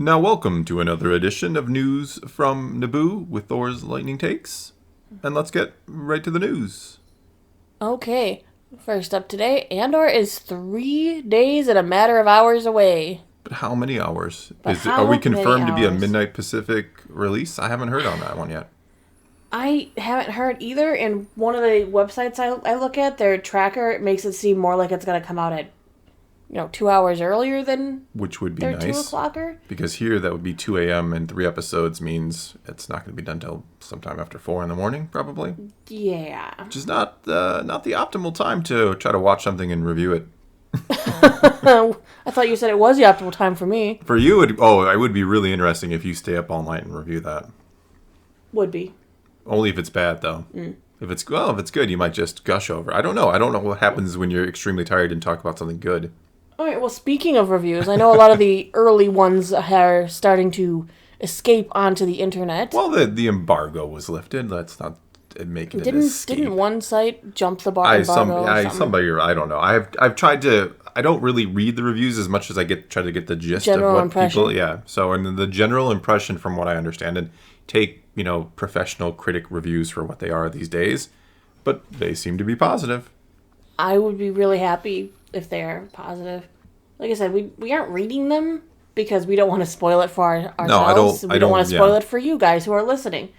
Now welcome to another edition of News from Naboo with Thor's Lightning Takes. And let's get right to the news. Okay, first up today, Andor is 3 days and a matter of hours away. But how many hours? How Are we confirmed to many be a hours? midnight Pacific release? I haven't heard on that one yet. I haven't heard either, and one of the websites I look at, their tracker makes it seem more like it's going to come out at 2 hours earlier than Which would be their nice. 2:00er. Because here that would be 2 a.m. and 3 episodes means it's not going to be done till sometime after 4 in the morning, probably. Yeah. Which is not the optimal time to try to watch something and review it. I thought you said it was the optimal time for me. For you, it would be really interesting if you stay up all night and review that. Would be. Only if it's bad, though. If it's good, you might just gush over. I don't know what happens when you're extremely tired and talk about something good. All right, well, speaking of reviews, I know a lot of the early ones are starting to escape onto the internet. Well, the embargo was lifted. Let's not make it an escape. Didn't one site jump the embargo? Somebody, I don't know. I've tried to. I don't really read the reviews as much as I try to get the gist General of what impression. people. Yeah. So, and the general impression, from what I understand, and take professional critic reviews for what they are these days, but they seem to be positive. I would be really happy if they're positive. Like I said, we aren't reading them because we don't want to spoil it for ourselves. No, we don't want to spoil it for you guys who are listening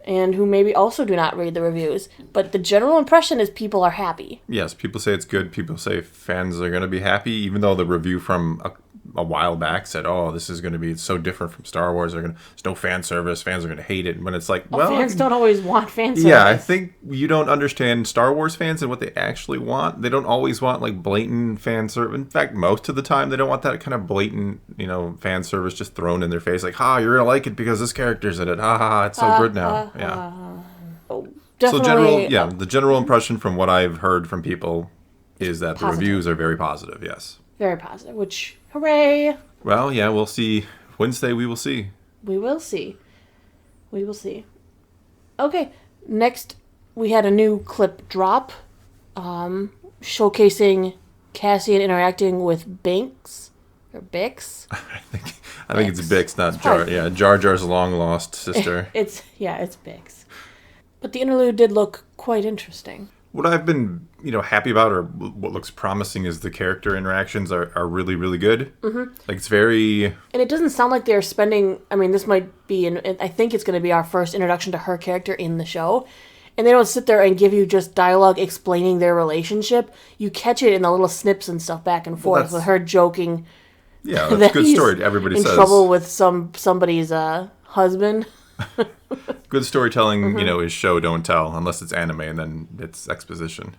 and who maybe also do not read the reviews. But the general impression is people are happy. Yes, people say it's good. People say fans are going to be happy, even though the review from a while back said, "Oh, this is going to be so different from Star Wars. There's no fan service. Fans are going to hate it." When it's like, fans don't always want fan service. Yeah, I think you don't understand Star Wars fans and what they actually want. They don't always want like blatant fan service. In fact, most of the time, they don't want that kind of blatant, fan service just thrown in their face. Like, you're going to like it because this character's in it. Ha ha ha! It's so good now. Yeah. Definitely, The general impression from what I've heard from people is that positive. The reviews are very positive. Yes. very positive. Which, hooray! Well, yeah, we'll see. Wednesday, we will see. We will see. We will see. Okay, next we had a new clip drop, showcasing Cassian interacting with Binks or Bix. I think it's Bix, not Jar. Yeah, Jar Jar's long lost sister. It's Bix. But the interlude did look quite interesting. What I've been, happy about, or what looks promising, is the character interactions are really, really good. Mm-hmm. Like, it's very... And it doesn't sound like they're spending... I mean, this might be... I think it's going to be our first introduction to her character in the show. And they don't sit there and give you just dialogue explaining their relationship. You catch it in the little snips and stuff back and forth with her joking... Yeah, that's a good story. Everybody says. In trouble with somebody's husband. Good storytelling, is show, don't tell, unless it's anime, and then it's exposition.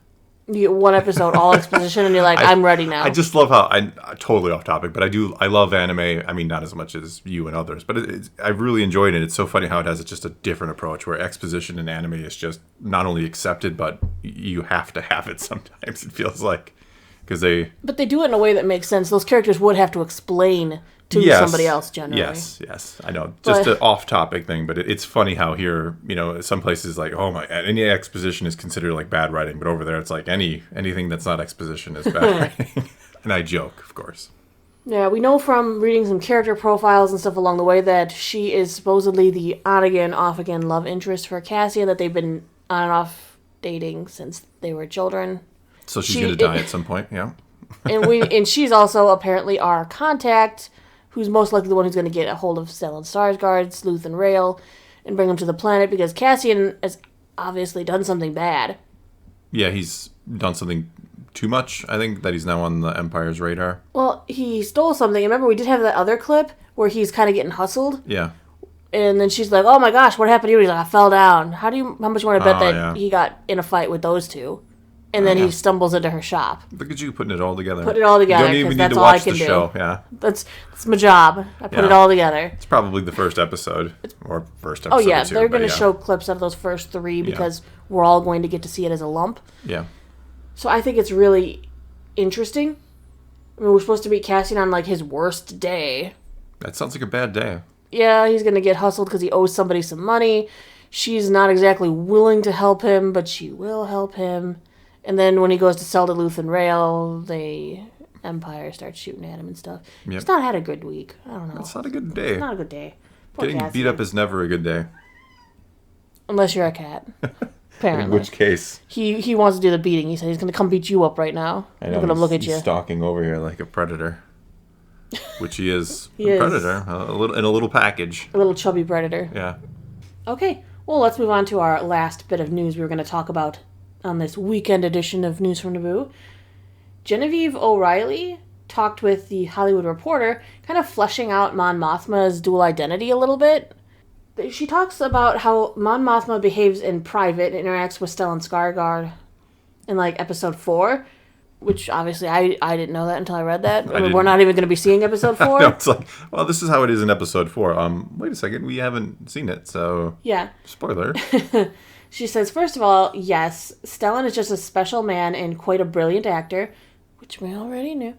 You get one episode, all exposition, and you're like, I'm ready now. I just love how, totally off topic, but I love anime. I mean, not as much as you and others, but I really enjoyed it. It's so funny how it has just a different approach, where exposition in anime is just not only accepted, but you have to have it sometimes, it feels like. But they do it in a way that makes sense. Those characters would have to explain to somebody else generally. Yes, I know. Just an off-topic thing, but it's funny how here, some places like, oh my, any exposition is considered like bad writing, but over there it's like anything that's not exposition is bad writing. And I joke, of course. Yeah, we know from reading some character profiles and stuff along the way that she is supposedly the on-again, off-again love interest for Cassian, that they've been on and off dating since they were children. So she's going to die at some point, yeah. and she's also apparently our contact, who's most likely the one who's going to get a hold of Stellan Skarsgård, Sleuth and Rail, and bring them to the planet, because Cassian has obviously done something bad. Yeah, he's done something too much, I think, that he's now on the Empire's radar. Well, he stole something. Remember, we did have that other clip where he's kind of getting hustled? Yeah. And then she's like, oh my gosh, what happened to you? He's like, I fell down. How much you want to bet that he got in a fight with those two? And then he stumbles into her shop. Look at you putting it all together. Put it all together, because that's all I can do. Show. Yeah. That's my job. I put it all together. It's probably the first episode. Or first episode. Oh, yeah. They're going to show clips out of those first 3 because we're all going to get to see it as a lump. Yeah. So I think it's really interesting. I mean, we're supposed to meet Cassian on, like, his worst day. That sounds like a bad day. Yeah, he's going to get hustled because he owes somebody some money. She's not exactly willing to help him, but she will help him. And then when he goes to sell to Luth and Rail, they Empire starts shooting at him and stuff. Yep. He's not had a good week. I don't know. It's not a good day. It's not a good day. Poor Getting Cassian. beat up is never a good day. Unless you're a cat. Apparently. In which case... He wants to do the beating. He said he's going to come beat you up right now. I know, Look at him look at he's you. stalking over here like a predator. Which he is. He a is. predator. In a little package. A little chubby predator. Yeah. Okay. Well, let's move on to our last bit of news we were going to talk about on this weekend edition of News from Naboo. Genevieve O'Reilly talked with the Hollywood Reporter, kind of fleshing out Mon Mothma's dual identity a little bit. She talks about how Mon Mothma behaves in private and interacts with Stellan Skarsgård in, like, episode 4, which, obviously, I didn't know that until I read that. We're not even going to be seeing episode 4. No, it's like, well, this is how it is in episode 4. Wait a second, we haven't seen it, so... Yeah. Spoiler. She says, first of all, yes, Stellan is just a special man and quite a brilliant actor, which we already knew.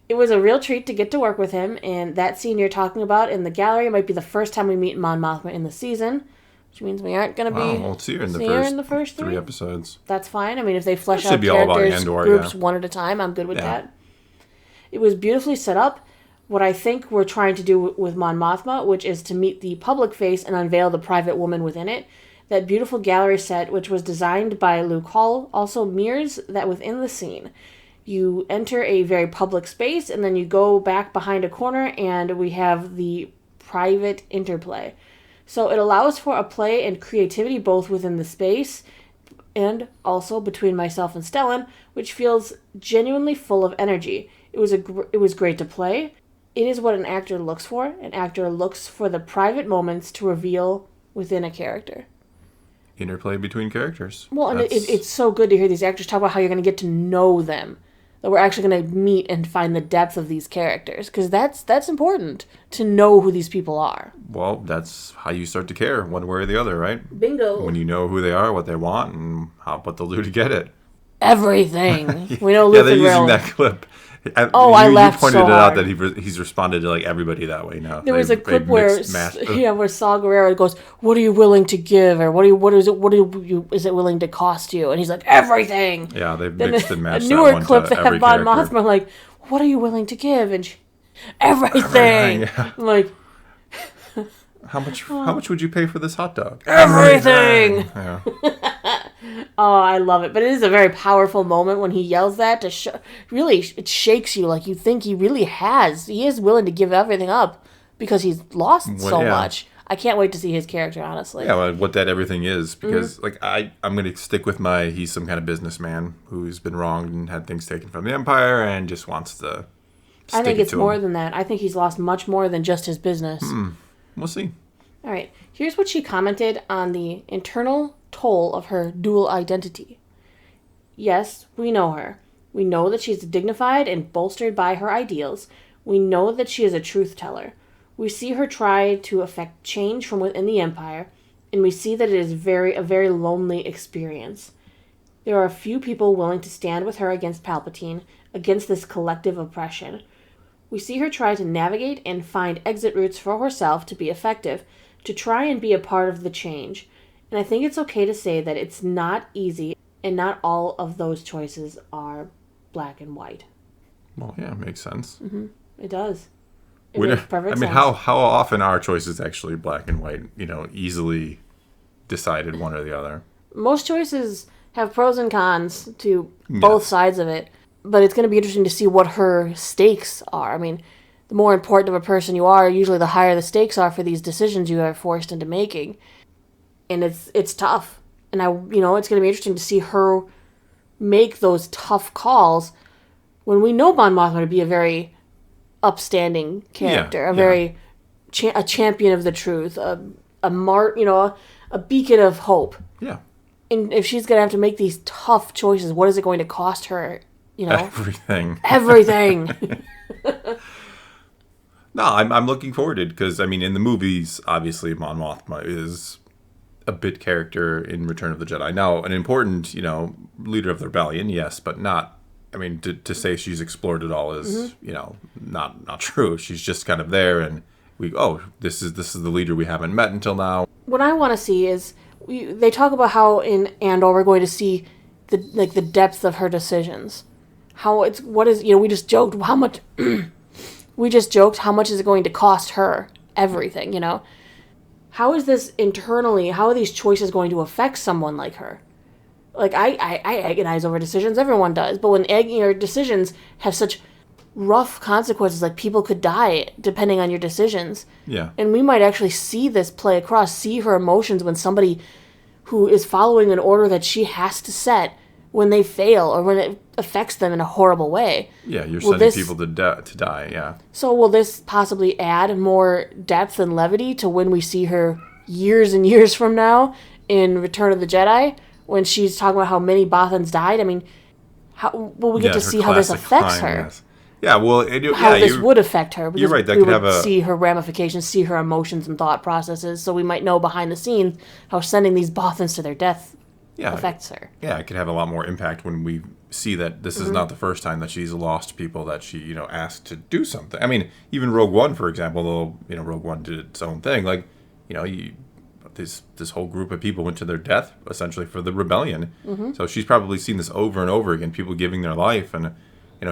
It was a real treat to get to work with him, and that scene you're talking about in the gallery might be the first time we meet Mon Mothma in the season, which means we aren't going to be We'll see her in the first 3 episodes. That's fine. I mean, if they flesh That should out be all about characters, Andor, groups yeah. one at a time, I'm good with that. It was beautifully set up. What I think we're trying to do with Mon Mothma, which is to meet the public face and unveil the private woman within it. That beautiful gallery set, which was designed by Luke Hall, also mirrors that within the scene. You enter a very public space, and then you go back behind a corner, and we have the private interplay. So it allows for a play and creativity both within the space and also between myself and Stellan, which feels genuinely full of energy. It was great to play. It is what an actor looks for. An actor looks for the private moments to reveal within a character. Interplay between characters. Well, and it's so good to hear these actors talk about how you're going to get to know them. That we're actually going to meet and find the depth of these characters. Because that's important, to know who these people are. Well, that's how you start to care, one way or the other, right? Bingo. When you know who they are, what they want, and what they'll do to get it. Everything. We know Luke yeah, they're and using Rail. that clip. I laughed so You pointed it hard. out that he's responded to like everybody that way now. There was a clip where Saw Gerrera goes, "What are you willing to give?" Or what is it willing to cost you? And he's like, "Everything." Yeah, they've mixed and matched a that newer one clip to that every had Mon character. Mothma like, "What are you willing to give?" And everything. Yeah. I'm like, How much would you pay for this hot dog? everything. Yeah. Oh, I love it. But it is a very powerful moment when he yells that to show. Really, it shakes you. Like, you think he really has. He is willing to give everything up because he's lost so much. I can't wait to see his character, honestly. Yeah, well, what that everything is, because I'm going to stick with he's some kind of businessman who's been wronged and had things taken from the Empire and just wants to stick I think it it's to more him. than that. I think he's lost much more than just his business. We'll see. All right. Here's what she commented on the internal toll of her dual identity. Yes, we know her. We know that she's dignified and bolstered by her ideals. We know that she is a truth teller. We see her try to effect change from within the Empire, and we see that it is a very lonely experience. There are few people willing to stand with her against Palpatine, against this collective oppression. We see her try to navigate and find exit routes for herself to be effective, to try and be a part of the change. And I think it's okay to say that it's not easy, and not all of those choices are black and white. Well, yeah, makes sense. Mm-hmm. It does. It makes perfect sense. How often are choices actually black and white? Easily decided one or the other. Most choices have pros and cons to both sides of it, but it's going to be interesting to see what her stakes are. I mean, the more important of a person you are, usually the higher the stakes are for these decisions you are forced into making. And it's tough. And it's going to be interesting to see her make those tough calls when we know Mon Mothma to be a very upstanding character, a champion of the truth, a beacon of hope. Yeah. And if she's going to have to make these tough choices, what is it going to cost her? Everything. Everything. No, I'm looking forward to it because, in the movies, obviously, Mon Mothma is a bit character in Return of the Jedi. Now, an important, leader of the rebellion, yes, but not, to say she's explored it all is, not true. She's just kind of there and this is the leader we haven't met until now. What I want to see is, they talk about how in Andor we're going to see the depth of her decisions. we just joked how much how much is it going to cost her everything, how is this internally, how are these choices going to affect someone like her? Like, I agonize over decisions, everyone does, but when your decisions have such rough consequences, like people could die depending on your decisions. Yeah. And we might actually see this play across, see her emotions when somebody who is following an order that she has to set, when they fail or when it affects them in a horrible way. Yeah, you're sending people to die, yeah. So will this possibly add more depth and levity to when we see her years and years from now in Return of the Jedi, when she's talking about how many Bothans died? I mean, how will we get to see how this affects her? Yes. Yeah, well, how this would affect her. Because you're right. That we could would see her ramifications, see her emotions and thought processes, so we might know behind the scenes how sending these Bothans to their death affects her. Yeah, it could have a lot more impact when we see that this is not the first time that she's lost people that she, asked to do something. I mean, even Rogue One, for example, though, Rogue One did its own thing. Like, this whole group of people went to their death essentially for the rebellion. Mm-hmm. So she's probably seen this over and over again, people giving their life, and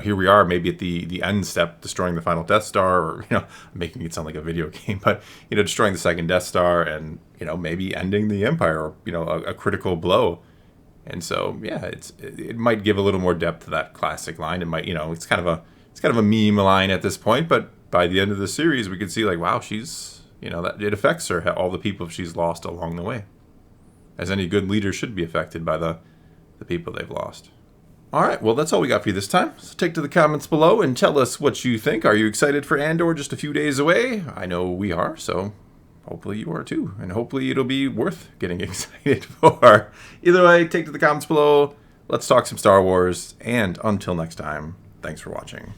here we are, maybe at the end step, destroying the final Death Star, or making it sound like a video game, but destroying the second Death Star, and maybe ending the Empire, or a critical blow. And so it might give a little more depth to that classic line. It might it's kind of a meme line at this point, but by the end of the series, we could see like, wow, she's that it affects her, all the people she's lost along the way, as any good leader should be affected by the people they've lost. All right, well, that's all we got for you this time. So take to the comments below and tell us what you think. Are you excited for Andor just a few days away? I know we are, so hopefully you are too. And hopefully it'll be worth getting excited for. Either way, take to the comments below. Let's talk some Star Wars. And until next time, thanks for watching.